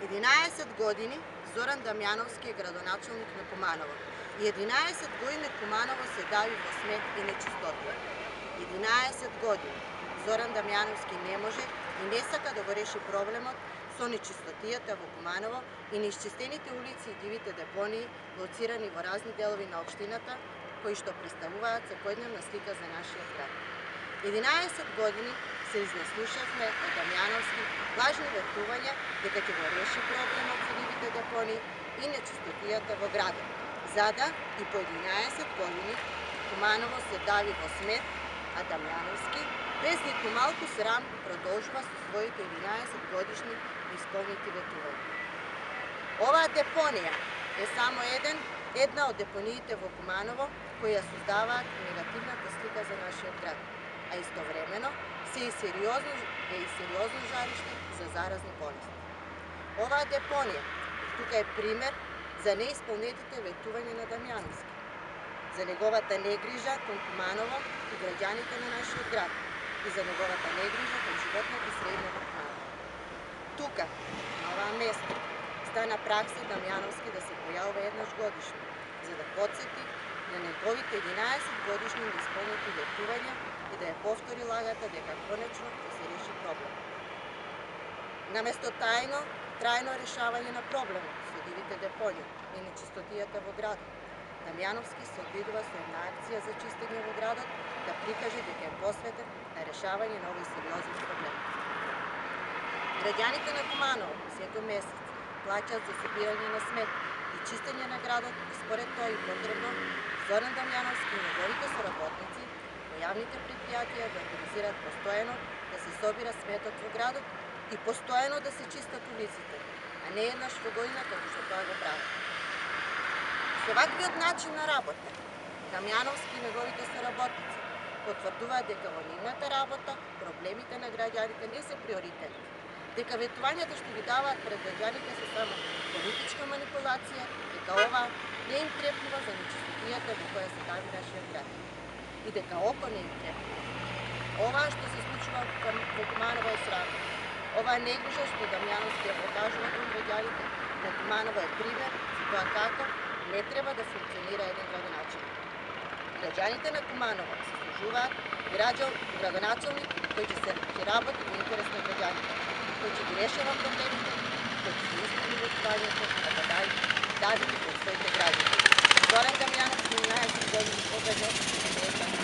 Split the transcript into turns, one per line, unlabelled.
11 години Зоран Дамјановски е градоначалник на Куманово. И 11 години Куманово се дави во смет и нечистотија. 11 години Зоран Дамјановски не може и не сака да го реши проблемот со нечистотијата во Куманово и неисчистените улици и дивите депонии лоцирани во разни делови на општината, кои што представуваат секојдневна слика за нашиот град. 11 години се изнаслушавме од Дамјановски лажни ветувања дека ќе го реши проблемот со дивите депонии и нечистотијата во градот. За да и по 11 години Куманово се дави во смет, а Дамјановски без ниту малку срам продолжува со своите 11 годишни исполнети ветувања. Оваа депонија е само една од депониите во Куманово кои ја создаваат негативната слика за нашиот град, а истовремено се и сериозно жариште за заразни болести. Оваа депонија тука е пример за неисполнетите ветувања на Дамјановски, за неговата негрижа кон Куманово и граѓаните на нашиот град и за неговата негрижа кон животната средина во Куманово. Тука, на оваа место, стана пракса Дамјановски да се појавува еднаш годишно, за да потсети на неговите 11 годишни неисполнети ветувања и да ја повтори лагата дека конечно ќе се реши проблем. Наместо трајно решавање на проблемот со дивите депонии и нечистотијата во градот, Дамјановски се обидува со една акција за чистење во градот да прикаже дека е посветен на решавање на овој сериозен проблем. Граѓаните на Куманово секој месец плаќаат за собирање на смет и чистење на градот и според тоа и потребно Зоран Дамјановски и неговите соработници во јавните предпријатија да организираат постојано да се собира сметот во градот и постојано да се чистат улиците, а не еднаш во година како што тоа го прават. Со ваквиот начин на работа, Дамјановски и неговите соработници потврдуваат дека во нивната работа проблемите на граѓаните не се приоритет, дека ветувањата што ги даваат пред граѓаните се само политичка манипулација, дека ова не им требнува за нечистотијата во која се дави нашиот град и дека око не им требнува. Оваа што се случува во Куманово е срамно. Оваа негрижа што Дамјановски ја покажува кон граѓаните на Куманово е пример за тоа како не треба да функционира еден градоначалник. Граѓаните на Куманово се служуваат градоначалник кој ќе работи во интерес на граѓаните, кој ќе ги решава проблемите, кој ќе ги исполни ветувањето, а да дави пред своите граѓани. Зоран Дамјановски 11 години победе,